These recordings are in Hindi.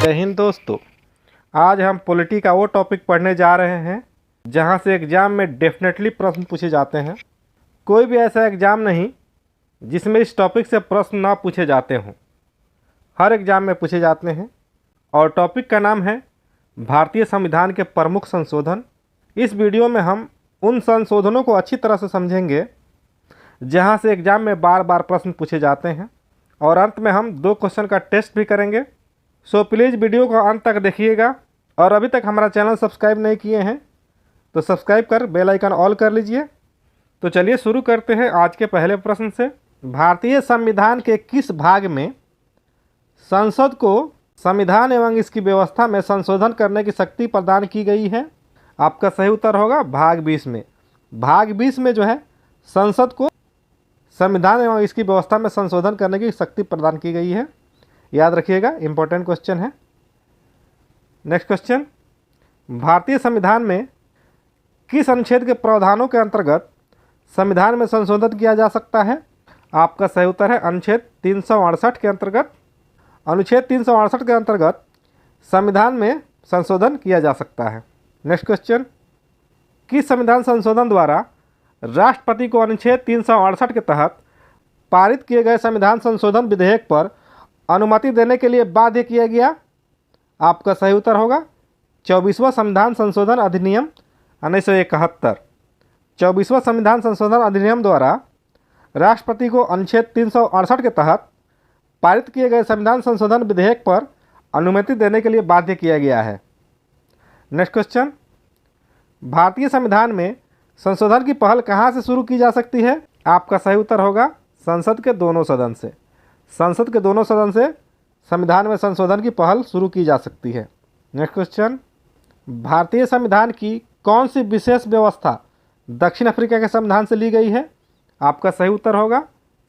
जय हिंद दोस्तों। आज हम पॉलिटी का वो टॉपिक पढ़ने जा रहे हैं जहां से एग्ज़ाम में डेफिनेटली प्रश्न पूछे जाते हैं। कोई भी ऐसा एग्ज़ाम नहीं जिसमें इस टॉपिक से प्रश्न ना पूछे जाते हों। हर एग्ज़ाम में पूछे जाते हैं और टॉपिक का नाम है भारतीय संविधान के प्रमुख संशोधन। इस वीडियो में हम उन संशोधनों को अच्छी तरह से समझेंगे जहां से एग्ज़ाम में बार बार प्रश्न पूछे जाते हैं और अंत में हम 2 क्वेश्चन का टेस्ट भी करेंगे। सो प्लीज़ वीडियो को अंत तक देखिएगा और अभी तक हमारा चैनल सब्सक्राइब नहीं किए हैं तो सब्सक्राइब कर बेल आइकन ऑल कर लीजिए। तो चलिए शुरू करते हैं आज के पहले प्रश्न से। भारतीय संविधान के किस भाग में संसद को संविधान एवं इसकी व्यवस्था में संशोधन करने की शक्ति प्रदान की गई है? आपका सही उत्तर होगा भाग 20 में। भाग 20 में जो है संसद को संविधान एवं इसकी व्यवस्था में संशोधन करने की शक्ति प्रदान की गई है। याद रखिएगा, इंपॉर्टेंट क्वेश्चन है। नेक्स्ट क्वेश्चन, भारतीय संविधान में किस अनुच्छेद के प्रावधानों के अंतर्गत संविधान में संशोधन किया जा सकता है? आपका सही उत्तर है अनुच्छेद 368 के अंतर्गत। अनुच्छेद 368 के अंतर्गत संविधान में संशोधन किया जा सकता है। नेक्स्ट क्वेश्चन, किस संविधान संशोधन द्वारा राष्ट्रपति को अनुच्छेद 368 के तहत पारित किए गए संविधान संशोधन विधेयक पर अनुमति देने के लिए बाध्य किया गया? आपका सही उत्तर होगा 24वां संविधान संशोधन अधिनियम 1971। 24वां संविधान संशोधन अधिनियम द्वारा राष्ट्रपति को अनुच्छेद 368 के तहत पारित किए गए संविधान संशोधन विधेयक पर अनुमति देने के लिए बाध्य किया गया है। नेक्स्ट क्वेश्चन, भारतीय संविधान में संशोधन की पहल कहाँ से शुरू की जा सकती है? आपका सही उत्तर होगा संसद के दोनों सदन से। संसद के दोनों सदन से संविधान में संशोधन की पहल शुरू की जा सकती है। नेक्स्ट क्वेश्चन, भारतीय संविधान की कौन सी विशेष व्यवस्था दक्षिण अफ्रीका के संविधान से ली गई है? आपका सही उत्तर होगा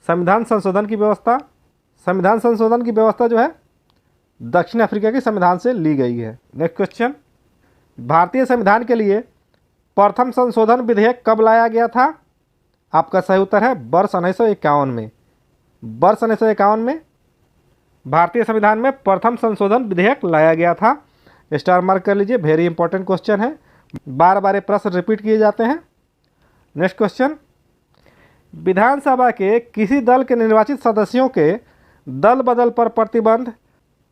संविधान संशोधन की व्यवस्था। संविधान संशोधन की व्यवस्था जो है दक्षिण अफ्रीका के संविधान से ली गई है। नेक्स्ट क्वेश्चन, भारतीय संविधान के लिए प्रथम संशोधन विधेयक कब लाया गया था? आपका सही उत्तर है वर्ष 1951 में। वर्ष 1951 में भारतीय संविधान में प्रथम संशोधन विधेयक लाया गया था। स्टार मार्क कर लीजिए, वेरी इंपॉर्टेंट क्वेश्चन है, बार बार ये प्रश्न रिपीट किए जाते हैं। नेक्स्ट क्वेश्चन, विधानसभा के किसी दल के निर्वाचित सदस्यों के दल बदल पर प्रतिबंध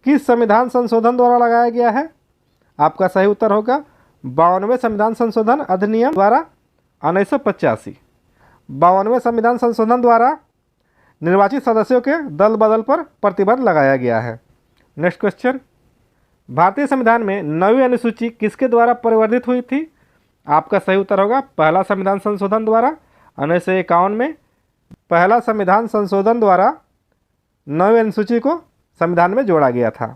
किस संविधान संशोधन द्वारा लगाया गया है? आपका सही उत्तर होगा 52वें संविधान संशोधन अधिनियम द्वारा 1985। 52वें संविधान संशोधन द्वारा निर्वाचित सदस्यों के दल बदल पर प्रतिबंध लगाया गया है। नेक्स्ट क्वेश्चन, भारतीय संविधान में 9वीं अनुसूची किसके द्वारा परिवर्धित हुई थी? आपका सही उत्तर होगा पहला संविधान संशोधन द्वारा 1951 में। पहला संविधान संशोधन द्वारा 9वीं अनुसूची को संविधान में जोड़ा गया था।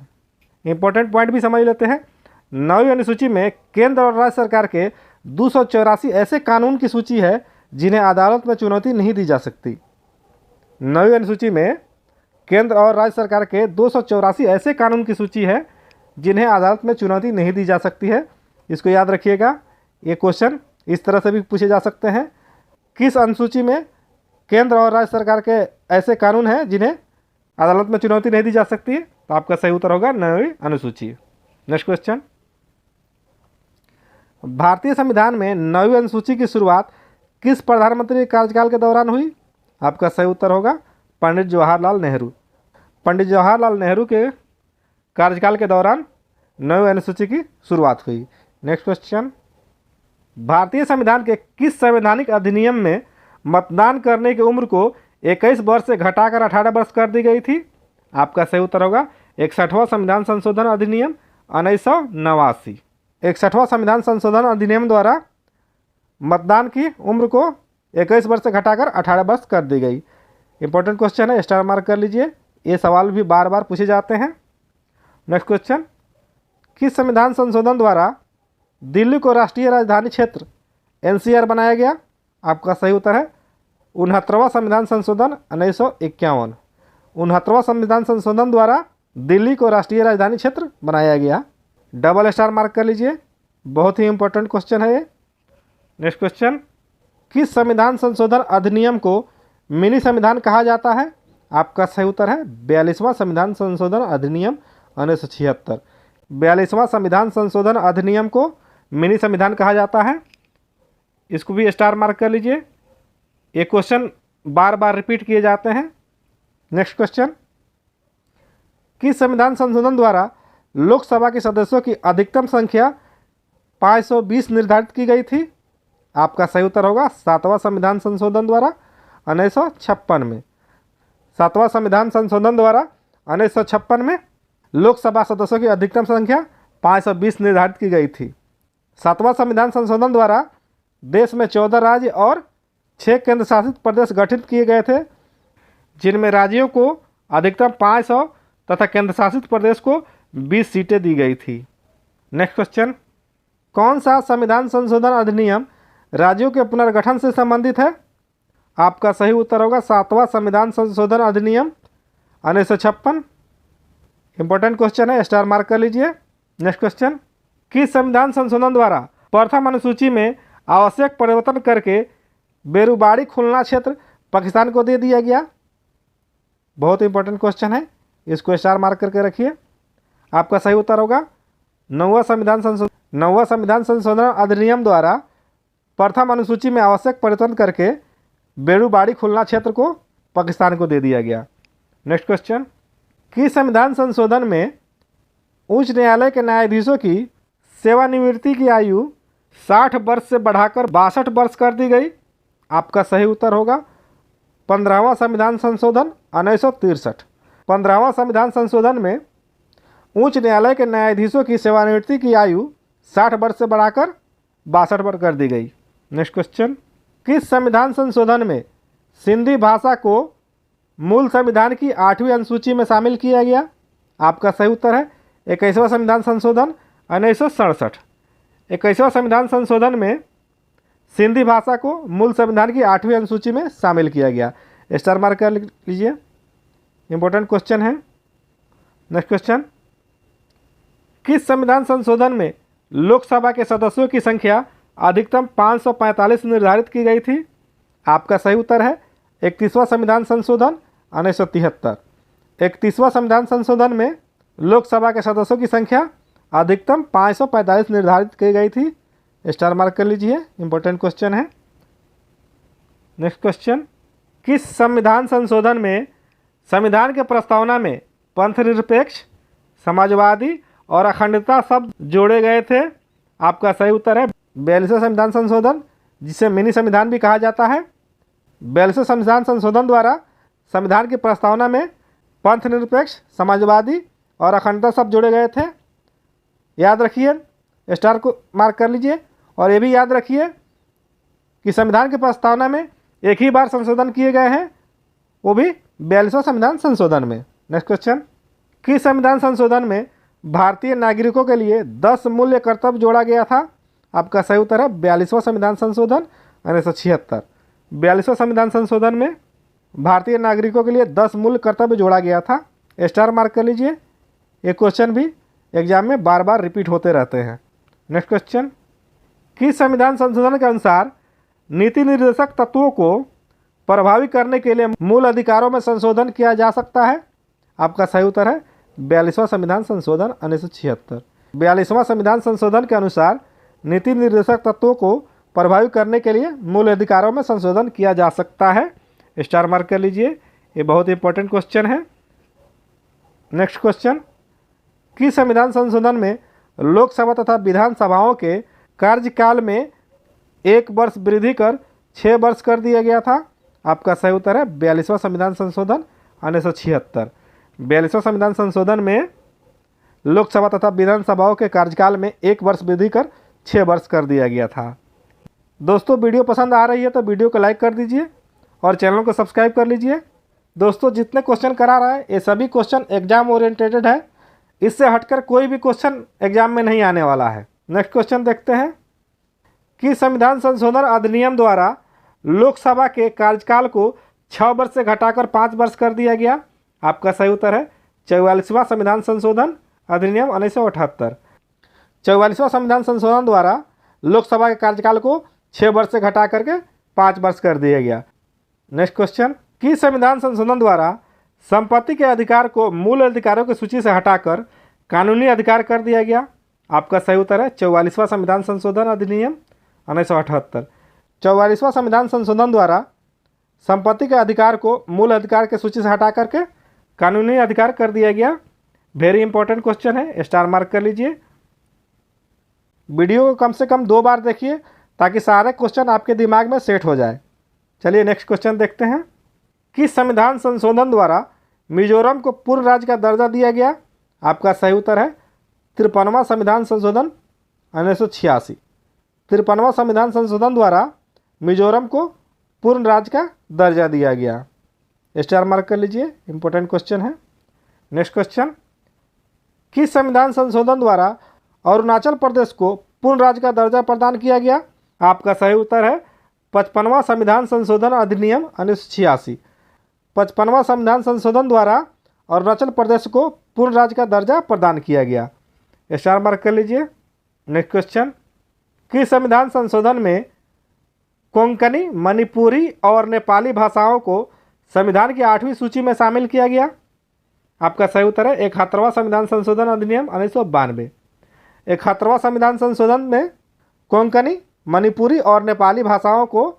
इंपॉर्टेंट पॉइंट भी समझ लेते हैं। 9वीं अनुसूची में केंद्र और राज्य सरकार के 284 ऐसे कानून की सूची है जिन्हें अदालत में चुनौती नहीं दी जा सकती। 9वीं अनुसूची में केंद्र और राज्य सरकार के 284 ऐसे कानून की सूची है जिन्हें अदालत में चुनौती नहीं दी जा सकती है। इसको याद रखिएगा, ये क्वेश्चन इस तरह से भी पूछे जा सकते हैं, किस अनुसूची में केंद्र और राज्य सरकार के ऐसे कानून हैं जिन्हें अदालत में चुनौती नहीं दी जा सकती है? तो आपका सही उत्तर होगा 9वीं अनुसूची। नेक्स्ट क्वेश्चन, भारतीय संविधान में 9वीं अनुसूची की शुरुआत किस प्रधानमंत्री के कार्यकाल के दौरान हुई? आपका सही उत्तर होगा पंडित जवाहरलाल नेहरू। पंडित जवाहरलाल नेहरू के कार्यकाल के दौरान 9वीं अनुसूची की शुरुआत हुई। नेक्स्ट क्वेश्चन, भारतीय संविधान के किस संवैधानिक अधिनियम में मतदान करने की उम्र को 21 वर्ष से घटाकर 18 वर्ष कर दी गई थी? आपका सही उत्तर होगा 61वां संविधान संशोधन अधिनियम 1989। 61वां संविधान संशोधन अधिनियम द्वारा मतदान की उम्र को 21 वर्ष से घटाकर 18 वर्ष कर दी गई। इंपॉर्टेंट क्वेश्चन है, स्टार मार्क कर लीजिए, ये सवाल भी बार बार पूछे जाते हैं। नेक्स्ट क्वेश्चन, किस संविधान संशोधन द्वारा दिल्ली को राष्ट्रीय राजधानी क्षेत्र NCR बनाया गया? आपका सही उत्तर है 69वां संविधान संशोधन 1951। 69वां संविधान संशोधन द्वारा दिल्ली को राष्ट्रीय राजधानी क्षेत्र बनाया गया। डबल स्टार मार्क कर लीजिए, बहुत ही इंपॉर्टेंट क्वेश्चन है ये। नेक्स्ट क्वेश्चन, किस संविधान संशोधन अधिनियम को मिनी संविधान कहा जाता है? आपका सही उत्तर है 42वां संविधान संशोधन अधिनियम 1976। 42वां संविधान संशोधन अधिनियम को मिनी संविधान कहा जाता है। इसको भी स्टार मार्क कर लीजिए। ये क्वेश्चन बार बार रिपीट किए जाते हैं। नेक्स्ट क्वेश्चन, किस संविधान संशोधन द्वारा लोकसभा के सदस्यों की अधिकतम संख्या 520 निर्धारित की गई थी? आपका सही उत्तर होगा 7वां संविधान संशोधन द्वारा 1956 में। 7वां संविधान संशोधन द्वारा 1956 में लोकसभा सदस्यों की अधिकतम संख्या 520 निर्धारित की गई थी। 7वां संविधान संशोधन द्वारा देश में 14 राज्य और 6 केंद्र शासित प्रदेश गठित किए गए थे, जिनमें राज्यों को अधिकतम 500 तथा केंद्र शासित प्रदेश को 20 सीटें दी गई थी। नेक्स्ट क्वेश्चन, कौन सा संविधान संशोधन अधिनियम राज्यों के पुनर्गठन से संबंधित है? आपका सही उत्तर होगा 7वां संविधान संशोधन अधिनियम 1956। इंपॉर्टेंट क्वेश्चन है, स्टार मार्क कर लीजिए। नेक्स्ट क्वेश्चन, किस संविधान संशोधन द्वारा प्रथम अनुसूची में आवश्यक परिवर्तन करके बेरुबाड़ी खुलना क्षेत्र पाकिस्तान को दे दिया गया? बहुत इंपॉर्टेंट क्वेश्चन है, इसको स्टार मार्क करके रखिए। आपका सही उत्तर होगा 9वां संविधान संशोधन अधिनियम द्वारा प्रथम अनुसूची में आवश्यक परिवर्तन करके बेरुबाड़ी खुलना क्षेत्र को पाकिस्तान को दे दिया गया। नेक्स्ट क्वेश्चन, किस संविधान संशोधन में उच्च न्यायालय के न्यायाधीशों की सेवानिवृत्ति की आयु 60 वर्ष से बढ़ाकर 62 वर्ष कर दी गई? आपका सही उत्तर होगा 15वां संविधान संशोधन 1963। 15वां संविधान संशोधन में उच्च न्यायालय के न्यायाधीशों की सेवानिवृत्ति की आयु 60 वर्ष से बढ़ाकर 62 वर्ष कर दी गई। नेक्स्ट क्वेश्चन, किस संविधान संशोधन में सिंधी भाषा को मूल संविधान की 8वीं अनुसूची में शामिल किया गया? आपका सही उत्तर है 21वां संविधान संशोधन 1967। 21वां संविधान संशोधन में सिंधी भाषा को मूल संविधान की 8वीं अनुसूची में शामिल किया गया। स्टार मार्क कर लीजिए, इंपॉर्टेंट क्वेश्चन है। नेक्स्ट क्वेश्चन, किस संविधान संशोधन में लोकसभा के सदस्यों की संख्या अधिकतम 545 निर्धारित की गई थी? आपका सही उत्तर है 31वां संविधान संशोधन 1973। 31वां संविधान संशोधन में लोकसभा के सदस्यों की संख्या अधिकतम 545 निर्धारित की गई थी। स्टार मार्क कर लीजिए, इंपॉर्टेंट क्वेश्चन है। नेक्स्ट क्वेश्चन, किस संविधान संशोधन में संविधान के प्रस्तावना में पंथ निरपेक्ष, समाजवादी और अखंडता शब्द जोड़े गए थे? आपका सही उत्तर है 42वां संविधान संशोधन, जिसे मिनी संविधान भी कहा जाता है। 42वें संविधान संशोधन द्वारा संविधान की प्रस्तावना में पंथ निरपेक्ष, समाजवादी और अखंडता शब्द जोड़े गए थे। याद रखिए, स्टार को मार्क कर लीजिए। और ये भी याद रखिए कि संविधान की प्रस्तावना में एक ही बार संशोधन किए गए हैं, वो भी 42वें संविधान संशोधन में। नेक्स्ट क्वेश्चन, किस संविधान संशोधन में भारतीय नागरिकों के लिए 10 मूल्य कर्तव्य जोड़ा गया था? आपका सही उत्तर है 42वां संविधान संशोधन 1976। 42वें संविधान संशोधन में भारतीय नागरिकों के लिए 10 मूल्य कर्तव्य जोड़ा गया था। स्टार मार्क कर लीजिए, ये क्वेश्चन भी एग्जाम में बार बार रिपीट होते रहते हैं। नेक्स्ट क्वेश्चन, किस संविधान संशोधन के अनुसार नीति निर्देशक तत्वों को प्रभावी करने के लिए मूल अधिकारों में संशोधन किया जा सकता है? आपका सही उत्तर है 42वां संविधान संशोधन 1976। 42वां संविधान संशोधन के अनुसार नीति निर्देशक तत्वों को प्रभावी करने के लिए मूल अधिकारों में संशोधन किया जा सकता है। स्टार मार्क कर लीजिए, ये बहुत इंपॉर्टेंट क्वेश्चन है। नेक्स्ट क्वेश्चन, किस संविधान संशोधन में लोकसभा तथा विधानसभाओं के कार्यकाल में 1 वर्ष वृद्धि कर 6 वर्ष कर दिया गया था? आपका सही उत्तर है 42वां संविधान संशोधन 1976। 42वां संविधान संशोधन में लोकसभा तथा विधानसभाओं के कार्यकाल में 1 वर्ष वृद्धि कर 6 वर्ष कर दिया गया था। दोस्तों, वीडियो पसंद आ रही है तो वीडियो को लाइक कर दीजिए और चैनल को सब्सक्राइब कर लीजिए। दोस्तों, जितने क्वेश्चन करा रहा है ये सभी क्वेश्चन एग्जाम ओरिएंटेड है, इससे हटकर कोई भी क्वेश्चन एग्जाम में नहीं आने वाला है। नेक्स्ट क्वेश्चन देखते हैं कि संविधान संशोधन अधिनियम द्वारा लोकसभा के कार्यकाल को 6 वर्ष से घटाकर 5 वर्ष कर दिया गया? आपका सही उत्तर है 44वां संविधान संशोधन अधिनियम 1978। 44वां संविधान संशोधन द्वारा लोकसभा के कार्यकाल को 6 वर्ष से घटा करके 5 वर्ष कर दिया गया। नेक्स्ट क्वेश्चन, किस संविधान संशोधन द्वारा संपत्ति के अधिकार को मूल अधिकारों की सूची से हटाकर कानूनी अधिकार कर दिया गया। आपका सही उत्तर है 44वां संविधान संशोधन अधिनियम 1978। 44वां संविधान संशोधन द्वारा संपत्ति के अधिकार को मूल अधिकार के सूची से हटा करके कानूनी अधिकार कर दिया गया। वेरी इंपॉर्टेंट क्वेश्चन है, स्टार मार्क कर लीजिए। वीडियो को कम से कम 2 बार देखिए ताकि सारे क्वेश्चन आपके दिमाग में सेट हो जाए। चलिए नेक्स्ट क्वेश्चन देखते हैं। किस संविधान संशोधन द्वारा मिजोरम को पूर्ण राज्य का दर्जा दिया गया? आपका सही उत्तर है 53वां संविधान संशोधन 1986। 53वां संविधान संशोधन द्वारा मिजोरम को पूर्ण राज्य का दर्जा दिया गया। स्टार मार्क कर लीजिए, इंपॉर्टेंट क्वेश्चन है। नेक्स्ट क्वेश्चन, किस संविधान संशोधन द्वारा अरुणाचल प्रदेश को पूर्ण राज्य का दर्जा प्रदान किया गया? आपका सही उत्तर है 55वां संविधान संशोधन अधिनियम 1986। 55वां संविधान संशोधन द्वारा अरुणाचल प्रदेश को पूर्ण राज्य का दर्जा प्रदान किया गया। स्टार मार्क कर लीजिए। नेक्स्ट क्वेश्चन, किस संविधान संशोधन में कोंकणी, मणिपुरी और नेपाली भाषाओं को संविधान की 8वीं सूची में शामिल किया गया? आपका सही उत्तर है 71वां संविधान संशोधन अधिनियम 1992। 71वां संविधान संशोधन में कोंकणी, मणिपुरी और नेपाली भाषाओं को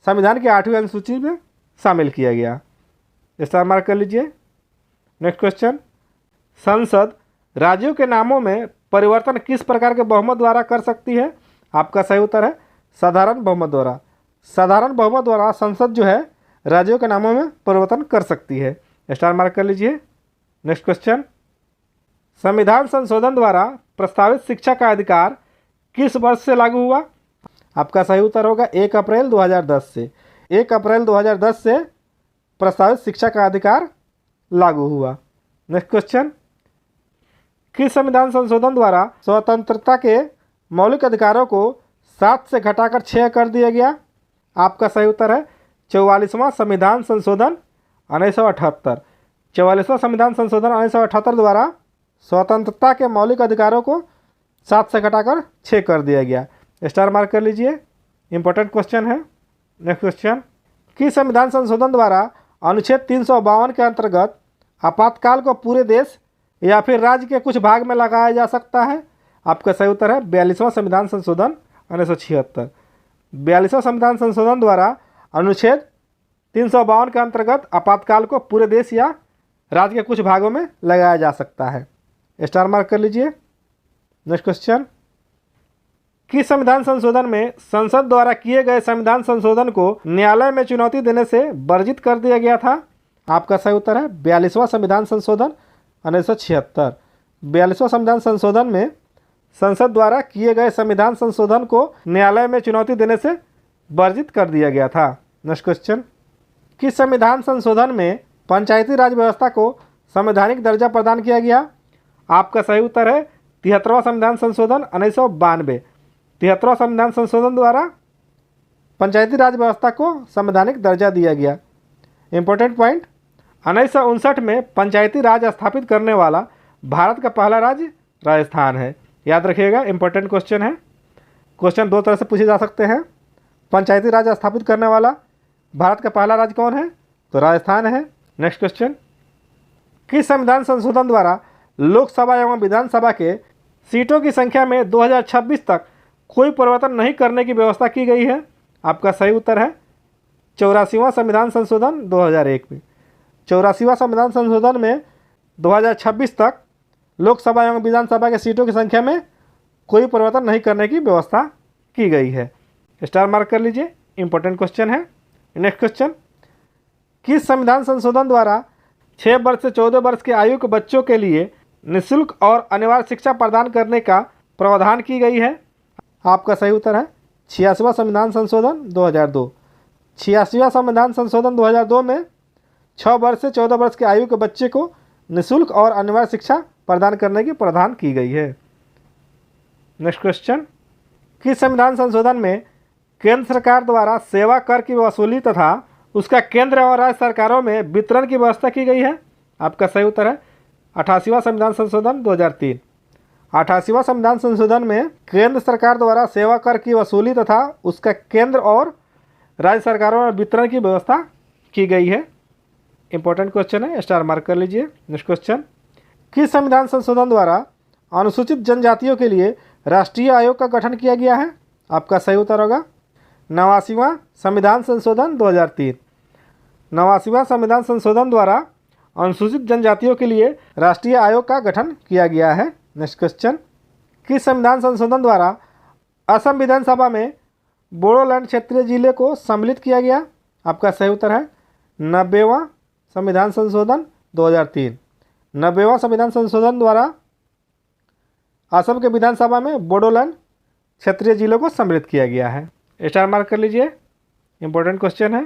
संविधान की 8वीं अनुसूची में शामिल किया गया। स्टार मार्क कर लीजिए। नेक्स्ट क्वेश्चन, संसद राज्यों के नामों में परिवर्तन किस प्रकार के बहुमत द्वारा कर सकती है? आपका सही उत्तर है साधारण बहुमत द्वारा। साधारण बहुमत द्वारा संसद जो है राज्यों के नामों में परिवर्तन कर सकती है। स्टार मार्क कर लीजिए। नेक्स्ट क्वेश्चन, संविधान संशोधन द्वारा प्रस्तावित शिक्षा का अधिकार किस वर्ष से लागू हुआ? आपका सही उत्तर होगा 1 अप्रैल 2010 से। 1 अप्रैल 2010 से प्रस्तावित शिक्षा का अधिकार लागू हुआ। नेक्स्ट क्वेश्चन, किस संविधान संशोधन द्वारा स्वतंत्रता के मौलिक अधिकारों को 7 से घटाकर 6 कर दिया गया? आपका सही उत्तर है 44वां संविधान संशोधन 1978। 44वां संविधान संशोधन 1978 द्वारा स्वतंत्रता के मौलिक अधिकारों को 7 से घटाकर 6 कर दिया गया। स्टार मार्क कर लीजिए, इंपॉर्टेंट क्वेश्चन है। नेक्स्ट क्वेश्चन, किस संविधान संशोधन द्वारा अनुच्छेद 352 के अंतर्गत आपातकाल को पूरे देश या फिर राज्य के कुछ भाग में लगाया जा सकता है? आपका सही उत्तर है 42वां संविधान संशोधन 1976। 42वां संविधान संशोधन द्वारा अनुच्छेद 352 के अंतर्गत आपातकाल को पूरे देश या राज्य के कुछ भागों में लगाया जा सकता है। स्टार मार्क कर लीजिए। नेक्स्ट क्वेश्चन, किस संविधान संशोधन में संसद द्वारा किए गए संविधान संशोधन को न्यायालय में चुनौती देने से वर्जित कर दिया गया था? आपका सही उत्तर है 42वां संविधान संशोधन 1976। 42वां संविधान संशोधन में संसद द्वारा किए गए संविधान संशोधन को न्यायालय में चुनौती देने से वर्जित कर दिया गया था। नेक्स्ट क्वेश्चन, किस संविधान संशोधन में पंचायती राज व्यवस्था को संवैधानिक दर्जा प्रदान किया गया? आपका सही उत्तर है 73वां संविधान संशोधन 1992। 73वां संविधान संशोधन द्वारा पंचायती राज व्यवस्था को संवैधानिक दर्जा दिया गया। इंपॉर्टेंट पॉइंट, 1959 में पंचायती राज स्थापित करने वाला भारत का पहला राज्य राजस्थान है। याद रखिएगा, इंपॉर्टेंट क्वेश्चन है। क्वेश्चन 2 तरह से पूछे जा सकते हैं। पंचायती राज स्थापित करने वाला भारत का पहला राज्य कौन है? तो राजस्थान है। नेक्स्ट क्वेश्चन, किस संविधान संशोधन द्वारा लोकसभा एवं विधानसभा के सीटों की संख्या में 2026 तक कोई परिवर्तन नहीं करने की व्यवस्था की गई है? आपका सही उत्तर है 84वां संविधान संशोधन 2001 में। 84वां संविधान संशोधन में 2026 तक लोकसभा एवं विधानसभा के सीटों की संख्या में कोई परिवर्तन नहीं करने की व्यवस्था की गई है। स्टार मार्क कर लीजिए, इंपॉर्टेंट क्वेश्चन है। नेक्स्ट क्वेश्चन, किस संविधान संशोधन द्वारा 6 वर्ष से 14 वर्ष की आयु के बच्चों के लिए निःशुल्क और अनिवार्य शिक्षा प्रदान करने का प्रावधान की गई है? आपका सही उत्तर है 86वां संविधान संशोधन 2002। 86वां संविधान संशोधन 2002 में 6 वर्ष से 14 वर्ष की आयु के बच्चे को निःशुल्क और अनिवार्य शिक्षा प्रदान करने की प्रावधान की गई है। नेक्स्ट क्वेश्चन, किस संविधान संशोधन में केंद्र सरकार द्वारा सेवा कर की वसूली तथा उसका केंद्र और राज्य सरकारों में वितरण की व्यवस्था की गई है? आपका सही उत्तर है 88वां संविधान संशोधन 2003। 88वां संविधान संशोधन में केंद्र सरकार द्वारा सेवा कर की वसूली तथा उसका केंद्र और राज्य सरकारों में वितरण की व्यवस्था की गई है। इंपॉर्टेंट क्वेश्चन है, स्टार मार्क कर लीजिए। नेक्स्ट क्वेश्चन, किस संविधान संशोधन द्वारा अनुसूचित जनजातियों के लिए राष्ट्रीय आयोग का गठन किया गया है? आपका सही उत्तर होगा 89वां संविधान संशोधन 2003। 89वां संविधान संशोधन द्वारा अनुसूचित जनजातियों के लिए राष्ट्रीय आयोग का गठन किया गया है। नेक्स्ट क्वेश्चन, किस संविधान संशोधन द्वारा असम विधानसभा में बोडोलैंड क्षेत्रीय जिले को सम्मिलित किया गया? आपका सही उत्तर है 90वां संविधान संशोधन 2003। 90वां संविधान संशोधन द्वारा असम के विधानसभा में बोडोलैंड क्षेत्रीय जिलों को सम्मिलित किया गया है। स्टार मार्क कर लीजिए, इंपॉर्टेंट क्वेश्चन है।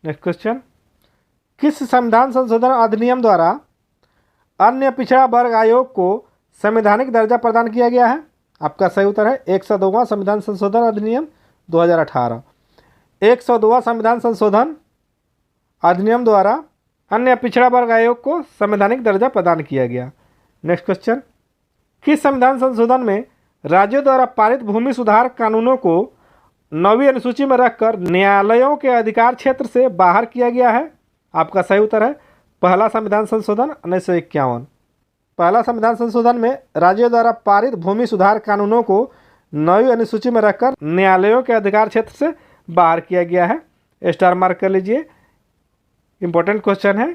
नेक्स्ट क्वेश्चन, किस संविधान संशोधन अधिनियम द्वारा अन्य पिछड़ा वर्ग आयोग को संवैधानिक दर्जा प्रदान किया गया है? आपका सही उत्तर है 102वां संविधान संशोधन अधिनियम 2018। 102वां संविधान संशोधन अधिनियम द्वारा अन्य पिछड़ा वर्ग आयोग को संवैधानिक दर्जा प्रदान किया गया। नेक्स्ट क्वेश्चन, किस संविधान संशोधन में राज्यों द्वारा पारित भूमि सुधार कानूनों को 9वीं अनुसूची में रखकर न्यायालयों के अधिकार क्षेत्र से बाहर किया गया है? आपका सही उत्तर है पहला संविधान संशोधन 1951। पहला संविधान संशोधन में राज्यों द्वारा पारित भूमि सुधार कानूनों को 9वीं अनुसूची में रखकर न्यायालयों के अधिकार क्षेत्र से बाहर किया गया है। स्टार मार्क कर लीजिए, इंपॉर्टेंट क्वेश्चन है।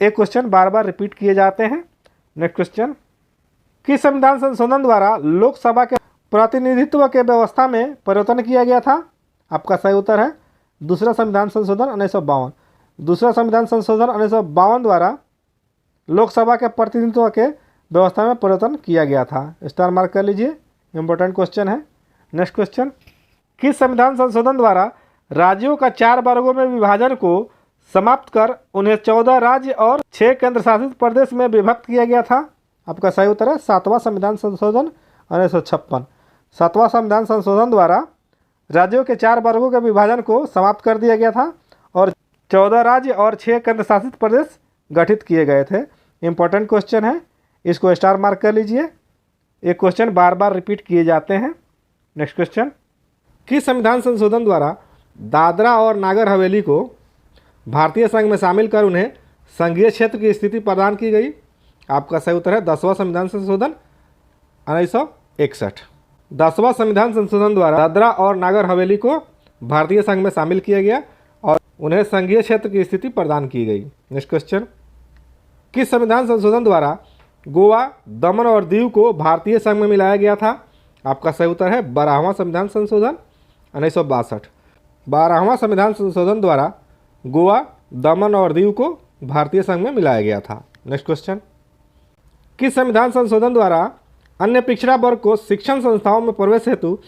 एक क्वेश्चन बार बार रिपीट किए जाते हैं। नेक्स्ट क्वेश्चन, किस संविधान संशोधन द्वारा लोकसभा के प्रतिनिधित्व के व्यवस्था में परिवर्तन किया गया था? आपका सही उत्तर है दूसरा संविधान संशोधन 1952। दूसरा संविधान संशोधन 1952 द्वारा लोकसभा के प्रतिनिधित्व के व्यवस्था में परिवर्तन किया गया था। स्टार मार्क कर लीजिए, इंपॉर्टेंट क्वेश्चन है। नेक्स्ट क्वेश्चन, किस संविधान संशोधन द्वारा राज्यों का 4 वर्गों में विभाजन को समाप्त कर उन्हें 14 राज्य और 6 केंद्र शासित प्रदेश में विभक्त किया गया था? आपका सही उत्तर है 7वां संविधान संशोधन 1956। 7वां संविधान संशोधन द्वारा राज्यों के 4 वर्गों के विभाजन को समाप्त कर दिया गया था और 14 राज्य और 6 केंद्र शासित प्रदेश गठित किए गए थे। इंपॉर्टेंट क्वेश्चन है, इसको स्टार मार्क कर लीजिए। एक क्वेश्चन बार बार रिपीट किए जाते हैं। नेक्स्ट क्वेश्चन, किस संविधान संशोधन द्वारा दादरा और नागर हवेली को भारतीय संघ में शामिल कर उन्हें संघीय क्षेत्र की स्थिति प्रदान की गई? आपका सही उत्तर है 10वां संविधान संशोधन 1961। 10वां संविधान संशोधन द्वारा दादरा और नागर हवेली को भारतीय संघ में शामिल किया गया और उन्हें संघीय क्षेत्र की स्थिति प्रदान की गई। नेक्स्ट क्वेश्चन, किस संविधान संशोधन द्वारा गोवा, दमन और दीव को भारतीय संघ में मिलाया गया था? आपका सही उत्तर है 12वां संविधान संशोधन 1962। 12वां संविधान संशोधन द्वारा गोवा, दमन और दीव को भारतीय संघ में मिलाया गया था। नेक्स्ट क्वेश्चन, किस संविधान संशोधन द्वारा अन्य पिछड़ा वर्ग को शिक्षण संस्थाओं में प्रवेश हेतु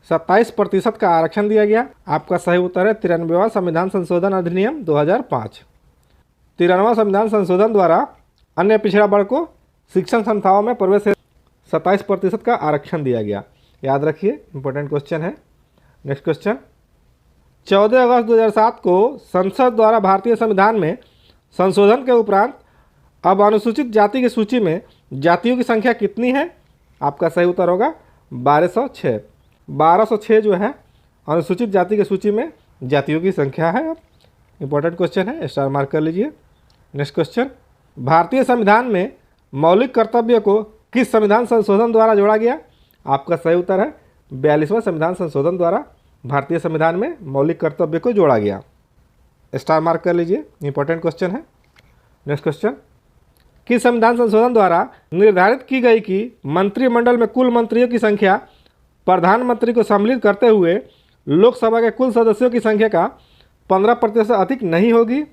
27% का आरक्षण दिया गया? आपका सही उत्तर है 93वां संविधान संशोधन अधिनियम 2005। 93वां संविधान संशोधन द्वारा अन्य पिछड़ा वर्ग को शिक्षण संस्थाओं में प्रवेश हेतु 27% का आरक्षण दिया गया। याद रखिए, इंपॉर्टेंट क्वेश्चन है। नेक्स्ट क्वेश्चन, 14 अगस्त 2007 को संसद द्वारा भारतीय संविधान में संशोधन के उपरांत अब अनुसूचित जाति की सूची में जातियों की संख्या कितनी है? आपका सही उत्तर होगा 1206। 1206 जो है अनुसूचित जाति की सूची में जातियों की संख्या है। अब इंपॉर्टेंट क्वेश्चन है, स्टार मार्क कर लीजिए। नेक्स्ट क्वेश्चन, भारतीय संविधान में मौलिक कर्तव्य को किस संविधान संशोधन द्वारा जोड़ा गया? आपका सही उत्तर है 42वां संविधान संशोधन द्वारा भारतीय संविधान में मौलिक कर्तव्य को जोड़ा गया। स्टार मार्क कर लीजिए, इंपॉर्टेंट क्वेश्चन है। नेक्स्ट क्वेश्चन, किस संविधान संशोधन द्वारा निर्धारित की गई कि मंत्रिमंडल में कुल मंत्रियों की संख्या प्रधानमंत्री को सम्मिलित करते हुए लोकसभा के कुल सदस्यों की संख्या का 15% से अधिक नहीं होगी?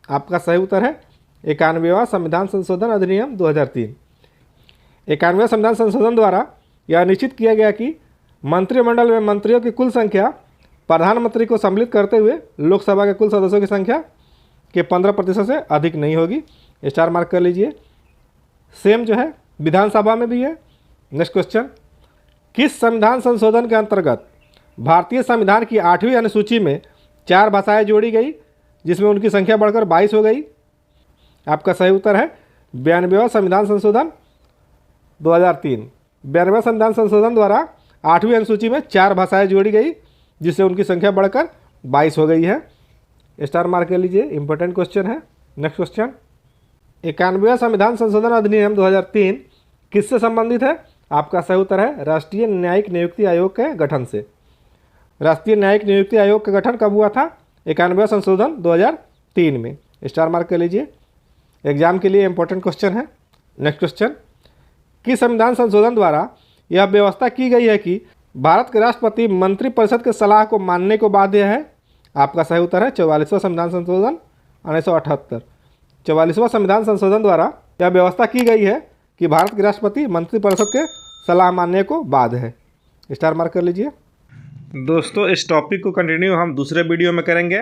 आपका सही उत्तर है 91वां संविधान संशोधन अधिनियम 2003। 91वें संविधान संशोधन द्वारा यह निश्चित किया गया कि मंत्रिमंडल में मंत्रियों की कुल संख्या प्रधानमंत्री को सम्मिलित करते हुए लोकसभा के कुल सदस्यों की संख्या के 15% से अधिक नहीं होगी। स्टार मार्क कर लीजिए। सेम जो है विधानसभा में भी है। नेक्स्ट क्वेश्चन, किस संविधान संशोधन के अंतर्गत भारतीय संविधान की 8वीं अनुसूची में 4 भाषाएं जोड़ी गई जिसमें उनकी संख्या बढ़कर 22 हो गई? आपका सही उत्तर है 92वां संविधान संशोधन 2003। 92वां संविधान संशोधन द्वारा 8वीं अनुसूची में 4 भाषाएं जोड़ी गई जिससे उनकी संख्या बढ़कर 22 हो गई है। स्टार मार्क कर लीजिए, इंपॉर्टेंट क्वेश्चन है। नेक्स्ट क्वेश्चन, 91वां संविधान संशोधन अधिनियम 2003 किससे संबंधित है? आपका सही उत्तर है राष्ट्रीय न्यायिक नियुक्ति आयोग के गठन से। राष्ट्रीय न्यायिक नियुक्ति आयोग का गठन कब हुआ था? 91वां संशोधन 2003 में। स्टार मार्क कर लीजिए, एग्जाम के लिए इंपॉर्टेंट क्वेश्चन है। नेक्स्ट क्वेश्चन, किस संविधान संशोधन द्वारा यह व्यवस्था की गई है कि भारत के राष्ट्रपति मंत्रिपरिषद के सलाह को मानने को बाध्य है? आपका सही उत्तर है 44वां संविधान संशोधन 1978। 44वां संविधान संशोधन द्वारा यह व्यवस्था की गई है कि भारत के राष्ट्रपति मंत्रिपरिषद के सलाह मानने को बाध्य है। स्टार मार्क कर लीजिए। दोस्तों, इस टॉपिक को कंटिन्यू हम दूसरे वीडियो में करेंगे।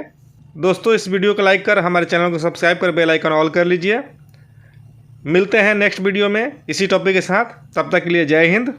दोस्तों, इस वीडियो को लाइक कर हमारे चैनल को सब्सक्राइब कर बेल आइकन ऑल कर लीजिए। मिलते हैं नेक्स्ट वीडियो में इसी टॉपिक के साथ। तब तक के लिए जय हिंद,